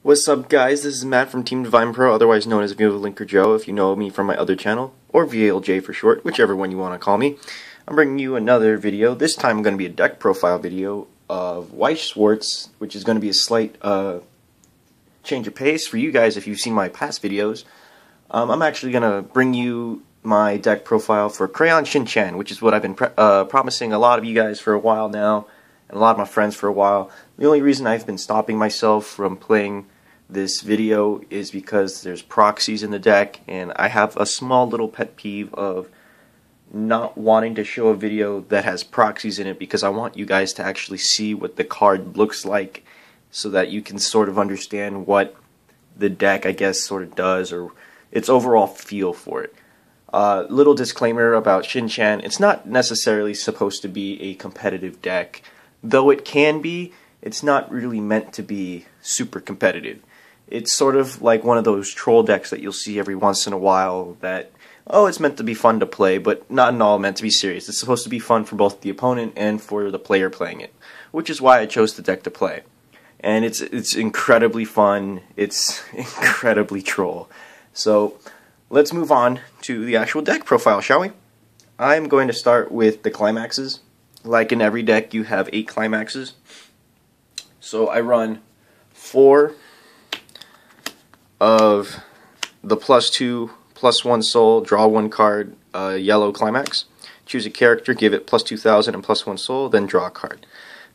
What's up, guys? This is Matt from Team Divine Pro, otherwise known as Viewtiful or Joe if you know me from my other channel, or VLJ for short, whichever one you want to call me. I'm bringing you another video. This time going to be a deck profile video of Weiss, which is going to be a slight change of pace for you guys if you've seen my past videos. I'm actually going to bring you my deck profile for Crayon Shin, which is what I've been promising a lot of you guys for a while now, and a lot of my friends for a while. The only reason I've been stopping myself from playing this video is because there's proxies in the deck, and I have a small little pet peeve of not wanting to show a video that has proxies in it, because I want you guys to actually see what the card looks like so that you can sort of understand what the deck, I guess, sort of does, or its overall feel for it. Little disclaimer about Shin-chan: it's not necessarily supposed to be a competitive deck, though it can be. It's not really meant to be super competitive. It's sort of like one of those troll decks that you'll see every once in a while that, oh, it's meant to be fun to play, but not at all meant to be serious. It's supposed to be fun for both the opponent and for the player playing it, which is why I chose the deck to play. And it's incredibly fun. It's incredibly troll. So let's move on to the actual deck profile, shall we? I'm going to start with the climaxes. Like in every deck, you have 8 climaxes. So I run 4 of the +2/+1 soul, draw 1 card, yellow climax. Choose a character, give it +2000 and +1 soul, then draw a card.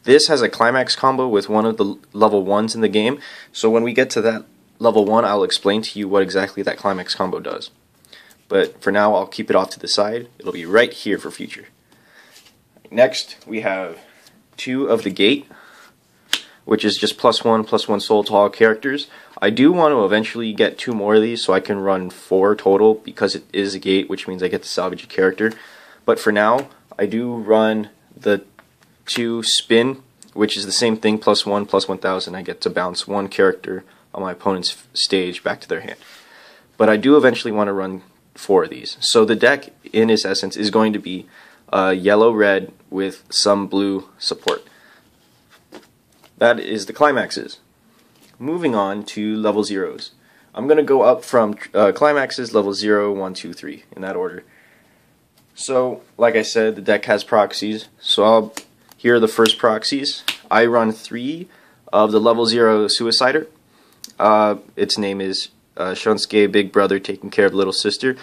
This has a climax combo with one of the level 1s in the game, so when we get to that level 1, I'll explain to you what exactly that climax combo does. But for now, I'll keep it off to the side. It'll be right here for future. Next, we have 2 of the gate, which is just +1/+1 soul to all characters. I do want to eventually get 2 more of these so I can run 4 total, because it is a gate, which means I get to salvage a character. But for now, I do run the 2 spin, which is the same thing, +1/+1000. I get to bounce 1 character on my opponent's stage back to their hand. But I do eventually want to run 4 of these. So the deck, in its essence, is going to be yellow-red with some blue support. That is the climaxes. Moving on to level 0s. I'm going to go up from climaxes level 0, 1, 2, 3, in that order. So, like I said, the deck has proxies. So here are the first proxies. I run 3 of the level 0 Suicider. Its name is Shunsuke, Big Brother taking care of Little Sister.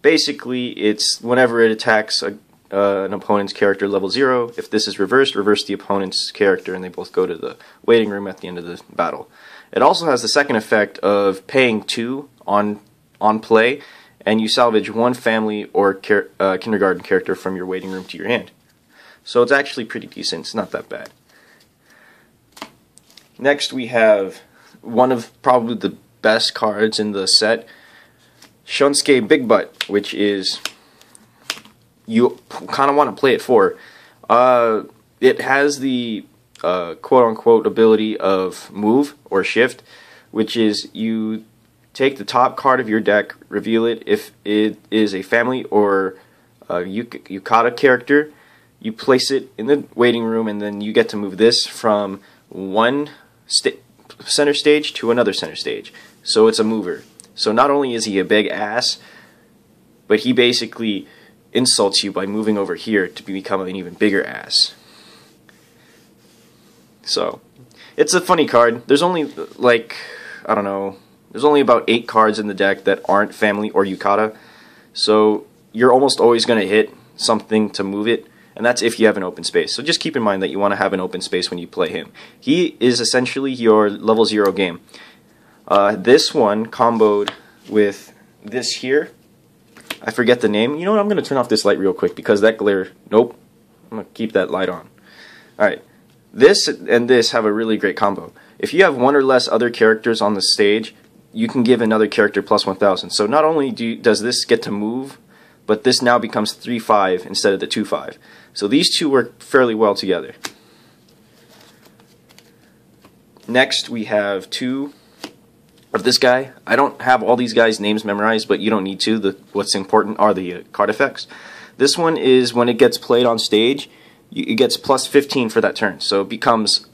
Basically, it's whenever it attacks an opponent's character level 0, if this is reversed, reverse the opponent's character, and they both go to the waiting room at the end of the battle. It also has the second effect of paying 2 on play, and you salvage 1 family or kindergarten character from your waiting room to your hand. So it's actually pretty decent. It's not that bad. Next, we have one of probably the best cards in the set, Shunsuke Big Butt, which is, you kind of want to play it for. It has the quote-unquote ability of move or shift, which is you take the top card of your deck, reveal it. If it is a family or yukata character, you place it in the waiting room, and then you get to move this from one center stage to another center stage. So it's a mover. So not only is he a big ass, but he basically insults you by moving over here to become an even bigger ass. So it's a funny card. There's only, like, I don't know, there's only about 8 cards in the deck that aren't family or yukata, so you're almost always going to hit something to move it, and that's if you have an open space. So just keep in mind that you want to have an open space when you play him. He is essentially your level 0 game. This one comboed with this here, I forget the name. You know what, I'm going to turn off this light real quick because that glare, nope, I'm going to keep that light on. Alright, this and this have a really great combo. If you have 1 or less other characters on the stage, you can give another character +1000. So not only does this get to move, but this now becomes 3/5 instead of the 2/5. So these two work fairly well together. Next, we have 2 of this guy. I don't have all these guys' names memorized, but you don't need to. What's important are the card effects. This one is when it gets played on stage, it gets +15 for that turn. So it becomes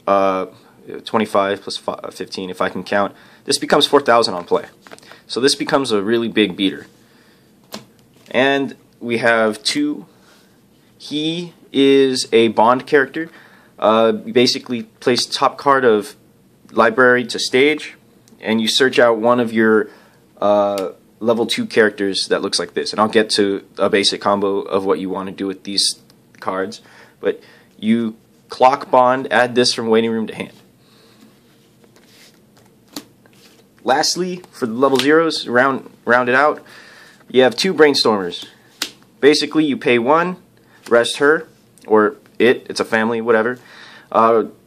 25 plus 15 if I can count. This becomes 4,000 on play. So this becomes a really big beater. And we have 2. He is a Bond character. You basically place top card of library to stage, and you search out one of your level 2 characters that looks like this. And I'll get to a basic combo of what you want to do with these cards. But you clock Bond, add this from waiting room to hand. Lastly, for the level 0s, round it out, you have 2 Brainstormers. Basically, you pay 1, rest her, or it's a family, whatever.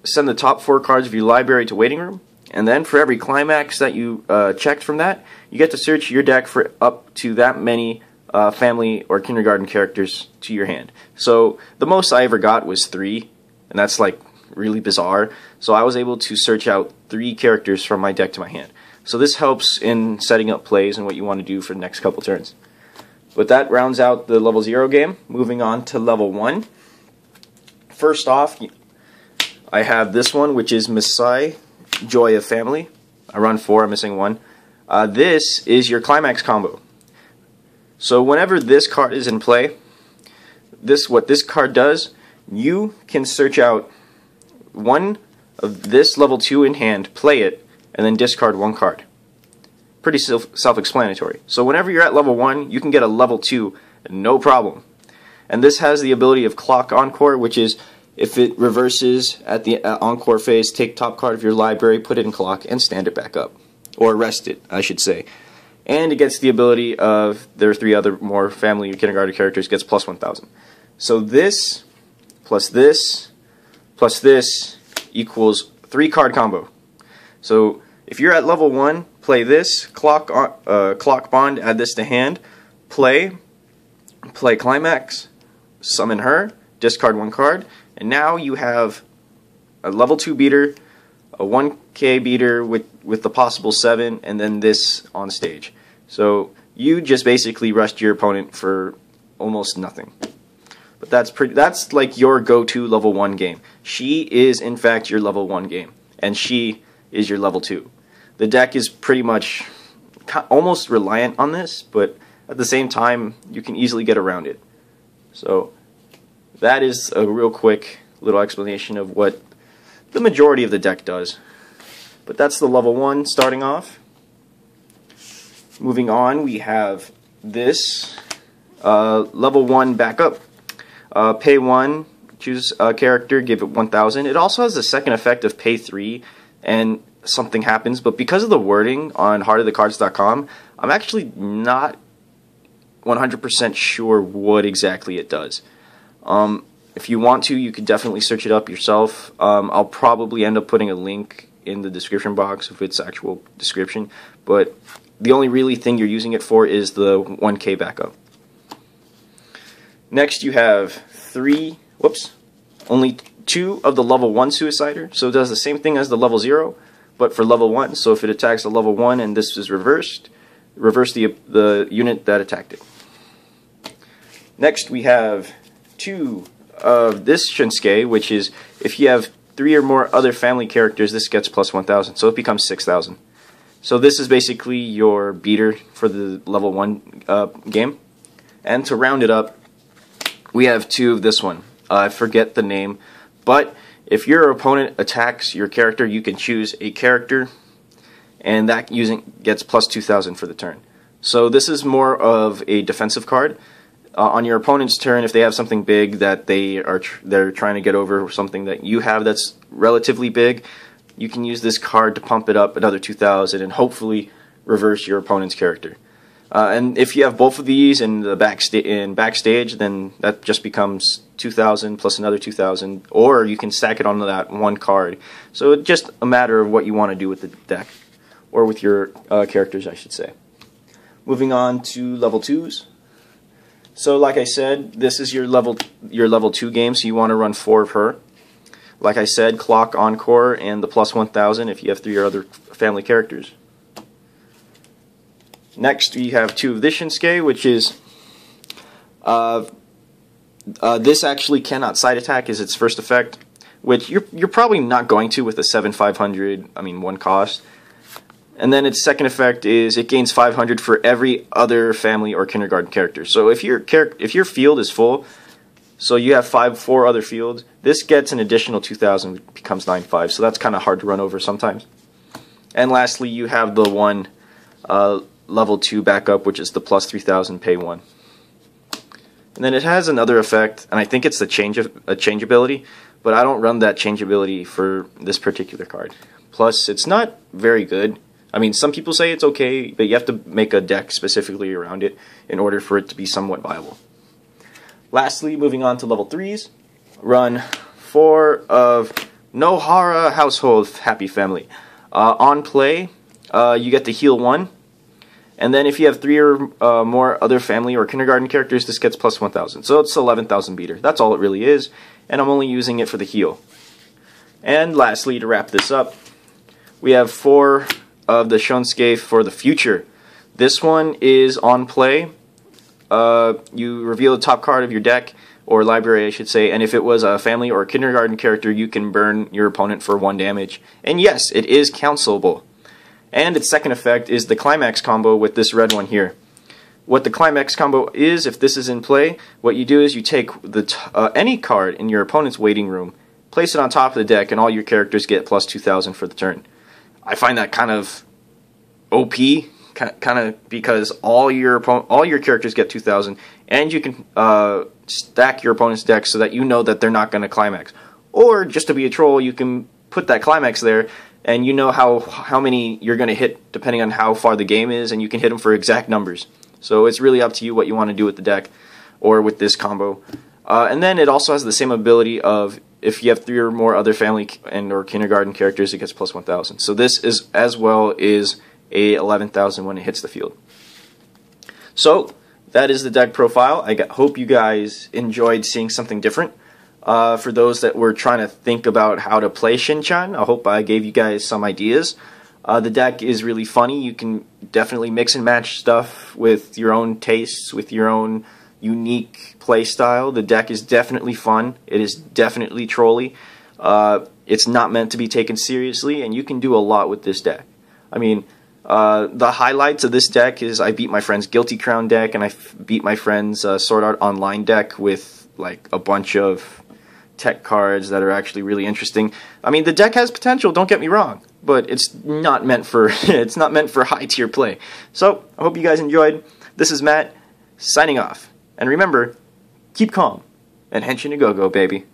Send the top 4 cards of your library to waiting room, and then for every climax that you checked from that, you get to search your deck for up to that many family or kindergarten characters to your hand. So the most I ever got was 3, and that's like really bizarre. So I was able to search out 3 characters from my deck to my hand. So this helps in setting up plays and what you want to do for the next couple turns. But that rounds out the level 0 game. Moving on to level 1. First off, I have this one, which is Messiah, Joy of Family. I run 4, I'm missing 1. This is your climax combo. So whenever this card is in play, what this card does, you can search out one of this level 2 in hand, play it, and then discard 1 card. Pretty self-explanatory. So whenever you're at level 1, you can get a level 2, no problem. And this has the ability of Clock Encore, which is if it reverses at the Encore phase, take top card of your library, put it in Clock, and stand it back up. Or rest it, I should say. And it gets the ability of, there are 3 other more family or kindergarten characters, gets plus 1,000. So this, plus this, plus this, equals 3 card combo. So if you're at level 1, play this, clock Bond, add this to hand, play Climax, summon her, discard 1 card, and now you have a level 2 beater, a 1k beater with the possible 7, and then this on stage. So you just basically rushed your opponent for almost nothing. But that's like your go-to level 1 game. She is in fact your level 1 game, and she is your level 2. The deck is pretty much almost reliant on this, but at the same time, you can easily get around it. So that is a real quick little explanation of what the majority of the deck does. But that's the level 1 starting off. Moving on, we have this level 1 backup. Pay 1, choose a character, give it 1,000. It also has the second effect of pay 3, and something happens, but because of the wording on heartofthecards.com, I'm actually not 100% sure what exactly it does. If you want to, you could definitely search it up yourself. I'll probably end up putting a link in the description box of its actual description, but the only really thing you're using it for is the 1k backup. Next you have only 2 of the level 1 Suicider, so it does the same thing as the level 0, but for level 1, so if it attacks a level 1 and this is reversed, reverse the unit that attacked it. Next we have 2 of this Shinsuke, which is if you have 3 or more other family characters, this gets plus 1,000, so it becomes 6,000. So this is basically your beater for the level 1 game. And to round it up, we have 2 of this one. I forget the name, but if your opponent attacks your character, you can choose a character, and that gets plus 2,000 for the turn. So this is more of a defensive card. On your opponent's turn, if they have something big that they're trying to get over, or something that you have that's relatively big, you can use this card to pump it up another 2,000 and hopefully reverse your opponent's character. And if you have both of these in the backstage, then that just becomes 2,000 plus another 2,000, or you can stack it onto that 1 card. So it's just a matter of what you want to do with the deck, or with your characters, I should say. Moving on to level 2s. So like I said, this is your level 2 game, so you want to run 4 of her. Like I said, Clock Encore and the plus 1,000 if you have 3 or other family characters. Next, we have 2 of this Shinsuke, which is this actually cannot side attack as its first effect. which you're probably not going to with a 7/500. I mean, one cost. And then its second effect is it gains 500 for every other family or kindergarten character. So if your field is full, so you have 4 other fields, this gets an additional 2,000, becomes 9,500. So that's kind of hard to run over sometimes. And lastly, you have the one level 2 backup, which is the plus 3,000 pay 1. And then it has another effect, and I think it's the change ability, but I don't run that change ability for this particular card. Plus, it's not very good. I mean, some people say it's okay, but you have to make a deck specifically around it in order for it to be somewhat viable. Lastly, moving on to level 3s, run 4 of Nohara Household Happy Family. On play, you get to heal 1, and then if you have 3 or more other family or kindergarten characters, this gets plus 1,000. So it's 11,000 beater. That's all it really is, and I'm only using it for the heal. And lastly, to wrap this up, we have 4 of the Shonsuke for the future. This one is on play. You reveal the top card of your deck, or library I should say, and if it was a family or a kindergarten character, you can burn your opponent for 1 damage. And yes, it is counselable. And its second effect is the climax combo with this red one here. What the climax combo is, if this is in play, what you do is you take any card in your opponent's waiting room, place it on top of the deck, and all your characters get plus 2,000 for the turn. I find that kind of OP, kind of because all your characters get 2,000, and you can stack your opponent's deck so that you know that they're not going to climax. Or just to be a troll, you can put that climax there, and you know how many you're going to hit depending on how far the game is, and you can hit them for exact numbers. So it's really up to you what you want to do with the deck or with this combo. And then it also has the same ability of if you have 3 or more other family and or kindergarten characters, it gets plus 1,000. So this is as well is a 11,000 when it hits the field. So that is the deck profile. I hope you guys enjoyed seeing something different. For those that were trying to think about how to play Shin-chan, I hope I gave you guys some ideas. The deck is really funny. You can definitely mix and match stuff with your own tastes, with your own unique play style. The deck is definitely fun. It is definitely trolly. It's not meant to be taken seriously, and you can do a lot with this deck. I mean, the highlights of this deck is I beat my friend's Guilty Crown deck, and I beat my friend's Sword Art Online deck with like a bunch of tech cards that are actually really interesting. I mean, the deck has potential, don't get me wrong, but it's not meant for high tier play. So I hope you guys enjoyed. This is Matt signing off. And remember, keep calm, and henshin a go-go, baby.